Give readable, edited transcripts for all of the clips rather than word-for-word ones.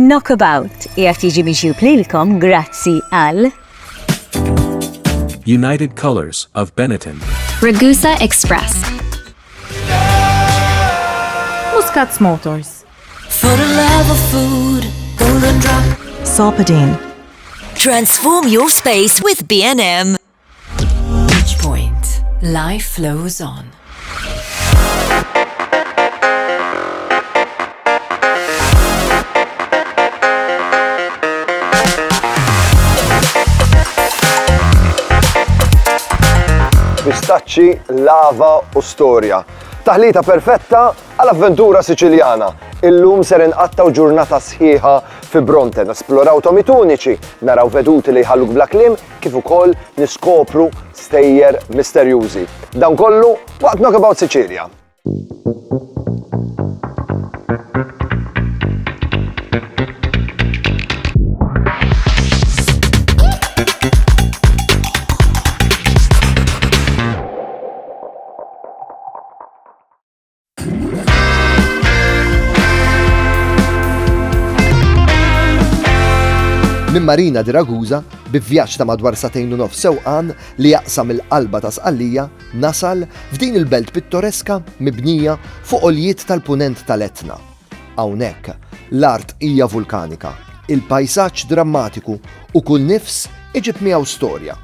Knockabout qiegħed jiġi mixjub lilkom grazzi għal United Colors of Benetton, Ragusa Express, Muscat's Motors, For the love of food, Golden Drop. Solpadeine, Transform your space with B&M. Beach Point. Life flows on. Pistacci, lava u storja. Taħlita perfetta għall-avventura Siċiljana. Illum ser inqattaw ġurnata sħiħa fi Bronte, nesploraw tomiet uniċi, naraw veduti li jħalluk bla kliem, kif ukoll niskopru stejjer misterjużi. Dan kollu waqt Knockabout Sicilja. Minn Marina di Ragusa, bivvjaġġ ta' madwar 2 sa'tejn u nofs sewqan li jaqsam il-qalba ta' Sqallija, nasal f'din il-belt pittoreska mibnija fuq għoljiet tal-punent tal-Etna. Hawnhekk l-art hija vulkanika, il-pajsaġġ drammatiku u kull nifs iġib miegħu storja.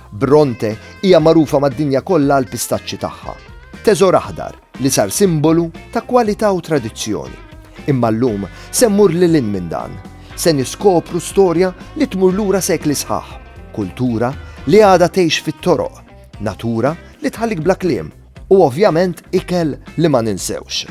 Bronte hija magħrufa mad-dinja kollha għall pistaċċi tagħha. Teżor aħdar li sar simbolu ta' kwalità u tradizzjoni. Imma llum se mmur lil hinn minn dan. Se niskopru storja li tmur lura sekli sħaħ, kultura li għadha tgħix fit-toroq, natura li tħallik bla kliem u ovvjament ikel li ma ninsewx.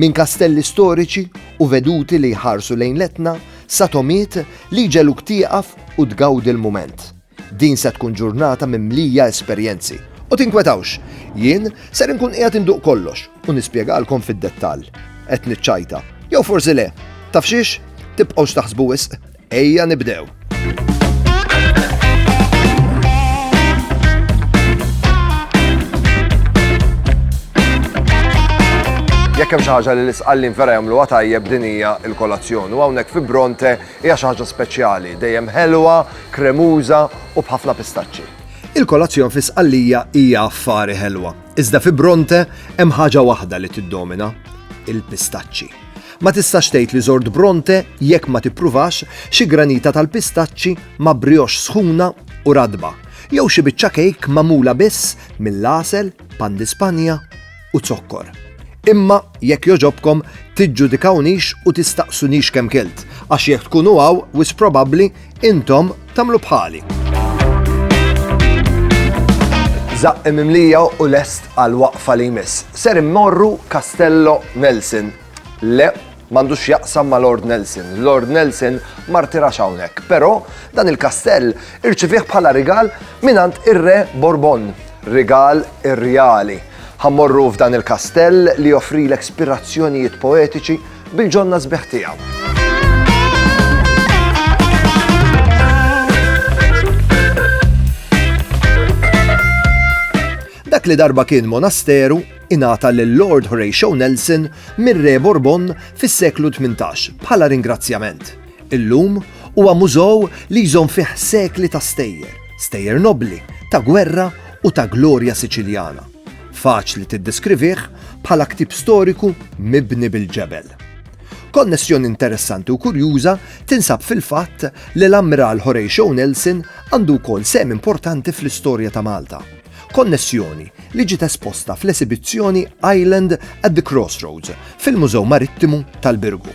Minn kastelli storiċi u veduti li jħarsu lejn l-Etna sa tomiet li ġeluk tieqaf u tgawdi l-mument. Din se tkun ġurnata mimlija esperjenzi. U tinkwetawx, jien ser inkun qiegħed induq kollox u nispjegalkom fid-dettall. Qed niċċajta, jew forsi le, taf xiex? Tibqgħux taħsbu wisq, ejja nibdew. Jekk hemm xi ħaġa li l-isqallin vera jagħmluha tajjeb din hija l-kolazzjon u hawnhekk fi Bronte hija xi ħaġa speċjali, dejjem ħelwa, kremuża u b'ħafna pistaċċi. Il-kolazzjon fi Sqallija hija affari ħelwa. Iżda fi Bronte hemm ħaġa waħda li tiddomina, il-pistaċċi. Ma tistax tgħid li żort Bronte jekk ma tippruvax xi granita tal-pistaċċi ma' brioche sħuna u radba, jew xi biċċa kejk magħmula biss mill-għasel, pan di Spanja u zokkor. Imma jekk joġobkom tiġġudikawnix u tistaqsunix kemm kilt, għax jekk tkunu hawn wis probabbli intom tagħmlu bħali. Żaqq mimlija u lest għal waqfa li jmiss. Ser immorru Castello Nelson. Le, m'għandux jaqsam ma' Lord Nelson. Lord Nelson ma rtirax hawnhekk, però dan il-kastell irċivih bħala rigal minant ir-Re Bourbon, rigal irreali. Ħammorru f'dan il-kastell li joffrilek ispirazzjonijiet poetiċi bil-ġonna sbeħ tiegħu. Dak li darba kien monasteru ingħata lil Lord Horatio Nelson mir-Re Bourbon fis-seklu 18 bħala ringrazzjament. Illum huwa mużew li jżomm fih sekli ta' stejjer nobbli, ta' gwerra u ta' glorja Siċiljana. Faċli tiddeskrivih bħala ktieb storiku mibni bil-ġebel. Konnessjoni interessanti u kurjuża tinsab fil-fatt li l-Ammiral Horatio Nelson għandu wkoll sem importanti fl-istorja ta' Malta. Konnessjoni li ġiet esposta fl-esibizzjoni Island at the Crossroads fil-Mużew Marittimu tal-Birgu.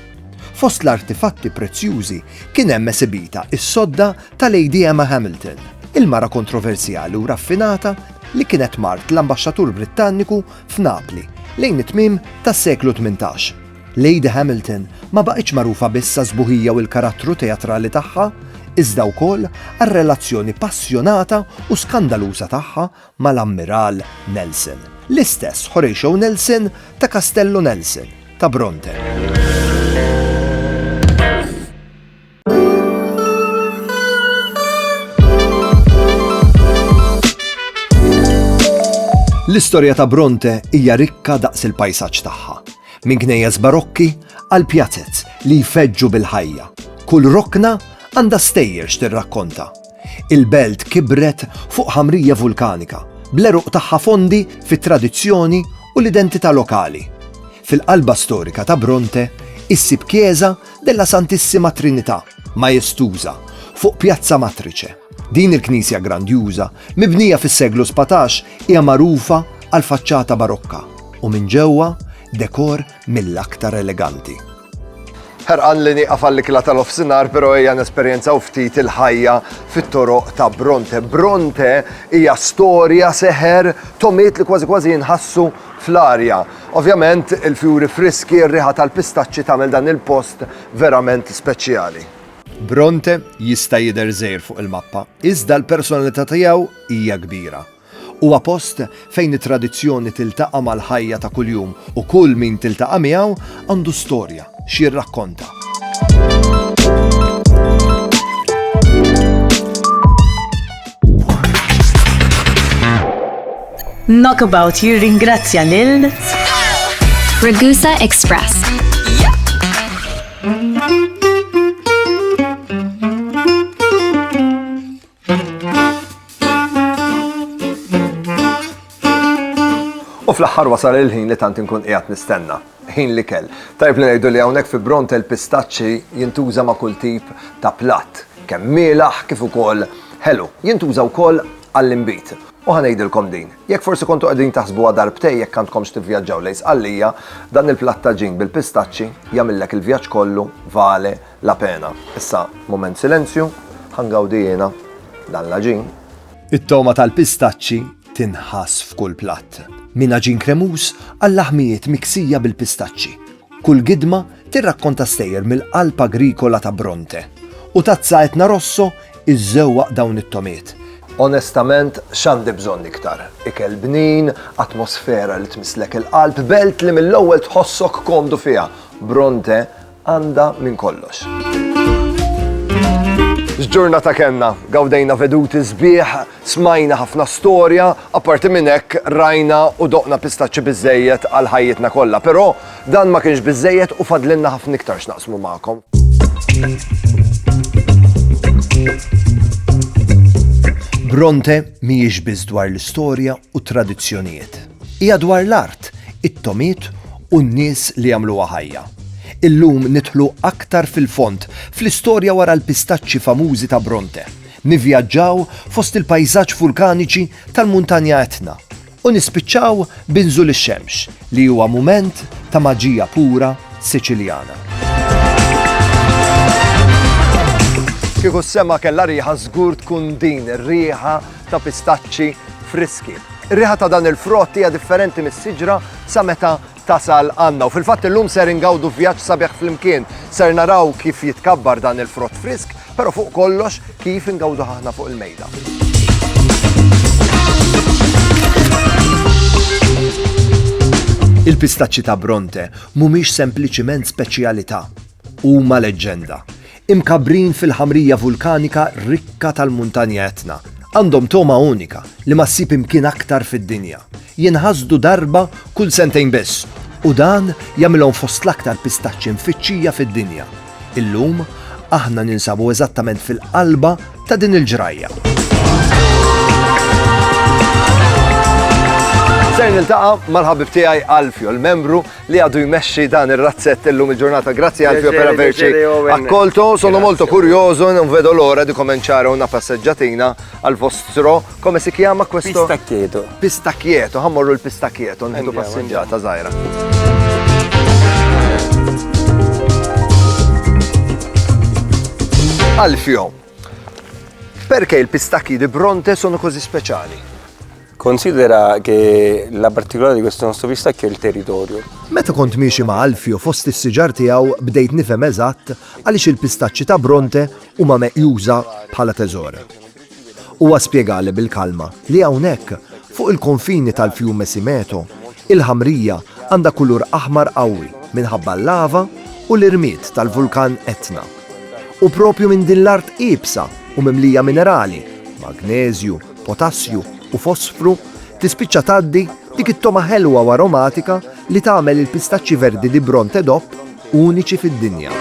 Fost l-artifatti prezzjużi kien hemm esibita is-sodda ta' Lady Emma Hamilton, il-mara kontroversjali u raffinata li kienet mart l-ambaxxatur Britanniku f'Napli lejn it-tmiem tas-seklu 18. Lady Hamilton ma baqgħetx magħrufa biss sbuħija u l-karattru teatrali tagħha, iżda wkoll għar-relazzjoni passjonata u skandaluża tagħha mal-Ammiral Nelson, l-istess Horatio Nelson ta' Castello Nelson ta' Bronte. L-istorja ta' Bronte hija rikka daqs il-pajsaġġ tagħha. Minn knejjes barokki għal pjazzett li jfeġġu bil-ħajja. Kull rokna għandha stejjer x'tirrakkonta. Il-belt kibret fuq ħamrija vulkanika, bl-eruq tagħha fondi fit-tradizzjoni u l-identità lokali. Fil-qalba storika ta' Bronte issib Chiesa della Santissima Trinità, majestuża, fuq Pjazza Matrice. Din il-Knisja grandjuża, mibnija fis-seglu 17, hija magħrufa għal faċċata barokka u minn ġewwa dekor mill-aktar eleganti. Ħerqan li nieqaf għall-ikla tal-ofsinhar, però hija nesperjenzaw ftit il-ħajja fit-toroq ta' Bronte. Bronte hija storja seħer tomiet li kważi jinħassu fl-arja. Ovvjament il-fjuri friski, ir-riħa tal-pistaċċi tagħmel dan il-post verament speċjali. Bronte jista' jidher żgħir fuq il-mappa, iżda l-personalità tiegħu hija kbira. Huwa post fejn it-tradizzjoni tiltaqa' mal-ħajja ta' kuljum u kull min tiltaqa' miegħu għandu storja xi jirrakkonta. Knockabout jirringrazzja lil Ragusa Express. U fl-aħħar wasal il-ħin li tant inkun qiegħed nistenna. Ħin li kell. Tajb li ngħidu li hawnhekk fi Bronte l-pistaċċi jintuża ma' kull tip ta' platt, kemm mielaħ kif ukoll ħelu. Jintuża wkoll għall-inbit. U ħanejdilkom din. Jekk forsi kontu qegħdin taħsbuha darbtej jekk għandkomx tivvjaġġaw lejn Sqallija, dan il-platt ta' ġin bil-pistaċċi jagħmillek il-vjaġġ kollu vale la pena. Issa mument silenzju, ħangawdi jiena dan l-ġin. It-toma tal-pistaċċi tinħass f'kull platt. Min ġin kremus għall-laħmijiet miksija bil-pistaċċi. Kull gidma tirrakkonta stejjer mill-qalb agrikola ta' Bronte. U tazza Etna Rosso iżżewwaq dawn it-tomiet. Onestament, x'għandi bżonn iktar. Ikel bnin, atmosfera li tmislek il-qalb, belt li mill-ewwel tħossok komdu fiha. Bronte għandha minn kollox. X'ġurnata kellna, gawdejna veduti sbieħ, smajna ħafna storja, apparti minn hekk rajna u doqna pistaċċi biżejjed għal ħajjitna kollha, però dan ma kienx biżejjed u fadlilna ħafna iktar x'naqsmu magħkom. Bronte mhijiex biss dwar l-istorja u tradizzjonijiet. Hija dwar l-art, it-tomiet u n-nies li jagħmluha ħajja. Illum nidħlu aktar fil-fond fl-istorja wara l-pistaċċi famużi ta' Bronte. Nivvjaġġaw fost il-pajsaġġ vulkaniċi tal-Muntanja Etna u nispiċċaw binżul ix-xemx li huwa mument ta' maġija pura Siċiljana. Kieku s-sema kellha riħa żgur tkun din ir-riħa ta' pistaċċi friski. Ir-riħa ta' dan il-frott hija differenti mis-siġra sa meta tasal għandna. U fil-fatt illum ser ingawdu vjaġġ sabiħ flimkien. Ser naraw kif jitkabbar dan il-frott frisk, però fuq kollox kif ingawdu aħna fuq il-mejda. Il-pistaċċi ta' Bronte mhumiex sempliċiment speċjalità, huma leġġenda. Imkabrin fil-ħamrija vulkanika rikka tal-Muntanja Etna. Għandhom toma unika li ma ssib imkien aktar fid-dinja. Jinħasdu darba kull sentejn biss u dan jagħmilhom fost l-aktar pistaċċi mfittxija fid-dinja. Illum aħna ninsabu eżattament fil-qalba ta' din il-ġrajja. Ser niltaqa' mal-ħabib tiegħi Alfio, l-membru li għadu jmexxi dan ir-razzett illum il-ġurnata. Grazzi Alfio per averci accolto. Sono molto curioso, non vedo l'ora di cominciare una passeggiatina al vostro, come si chiama questo? Pistacchieto. Pistacchieto, ħammorru l-pistacchieto, nħidu passeggiata żgħira. Alfio, perché i pistacchi di Bronte sono così speciali? Considera che la particolarità di questo nostro pistacchio è il territorio. Meta kont miexi ma' Alfio fost is-siġar tiegħu bdejt nifhem eżatt għaliex il-pistaċċi ta' Bronte huma meqjuża bħala teżor. Huwa spjegali bil-kalma li hawnhekk fuq il-konfini tal-fjum Mesimeto, il-ħamrija għandha kulur aħmar qawwi minħabba l-lava u l-irmiet tal-vulkan Etna. U propju minn din l-art ibsa u mimlija minerali, magneżju, potassju u fosfru, tispiċċa tgħaddi dik it-toma ħelwa u aromatika li tagħmel il-pistaċċi verdi di Bronte DOP uniċi fid-dinja.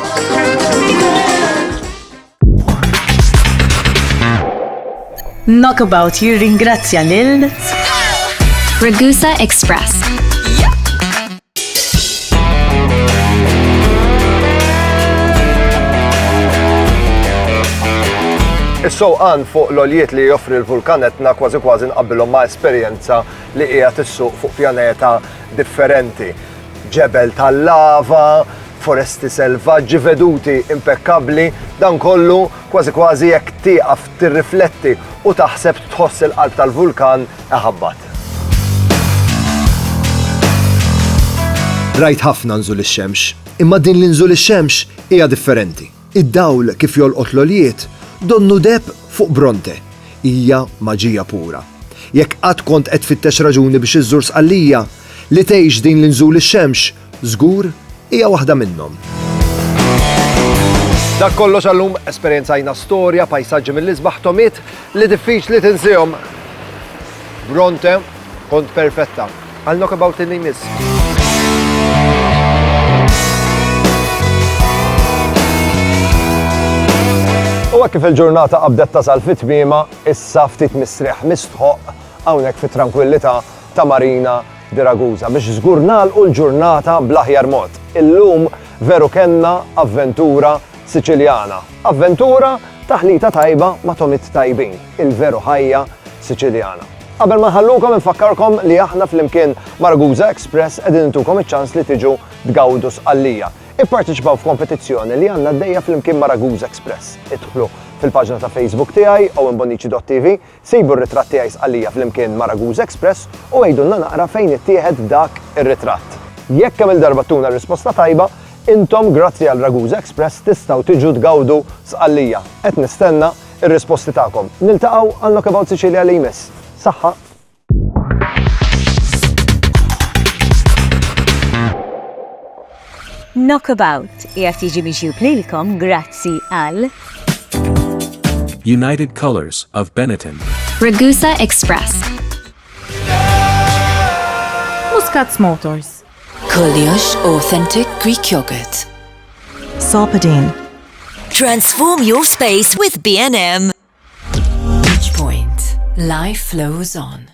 Knockabout jirringrazzja lil Ragusa Express. Is-sewqan fuq l-oljiet li joffri l-vulkan etna kważi nqabbilhom ma' esperjenza li qiegħed issuq fuq pjaneta differenti. Ġebel tal-lava, foresti selvaġġi veduti impeccabbli, dan kollu kważi jekk tieqaf tirrifletti u taħseb tħoss il-qalb tal-vulkan eħabbat. Rajt ħafna nżul ix-xemx, imma din li nżul ix-xemx hija differenti. Id-dawl kif jolqot l-oljiet donnu deb fuq Bronte. Hija maġija pura. Jekk qatt kont qed fittex raġuni biex iżżur Sqallija li tgħix din li nżul ix-xemx, żgur hija waħda minnhom. Dak kollox għallum esperjenzajna storja, pajsaġġi mill-isbaħ tomiet li diffiċli tinsihom. Bronte kont perfetta. Għal Knockabout li jmiss. U kif il-ġurnata qabdet tasal fit-tmiema, issa ftit misriħ mistħoq hawnhekk fit-tranquillità ta' Marina di Ragusa biex żgur nagħlqu l-ġurnata bl-aħjar mod. Illum veru kenna avventura Siċiljana. Avventura taħlita tajba ma' tomit tajbin, il-veru ħajja Siċiljana. Qabel ma nħallukom infakkarkom li aħna flimkien ma' Ragusa Express qegħdin intukom iċ-ċans li tiġu tgawdu Sqallija. Ipparteċipaw f'kompetizzjoni li għandna d-dejja flimkien ma' Ragusa Express. Idħlu fil-paġna ta' Facebook tiegħi owenbonici.tv, sibu r-ritratt tiegħi Sqallija flimkien ma' Ragusa Express u għejdulna naqra fejn ittieħed dak ir-ritratt. Jekk kemm il-darba tuna risposta tajba, intom grazzi għal Ragusa Express tistgħu tiġu tgawdu Sqallija. Qed nistenna ir-risposti tagħkom. Niltaqgħu għal Knockabout Sicilja li jmiss. Saħħa! Knockabout qiegħed jiġi mixjub lilkom grazzi għal United Colors of Benetton. Ragusa Express. Muscat Motors. Koliosh Authentic Greek Yogurt. Solpadeine. Transform your space with B&M. Beach Point. Life flows on.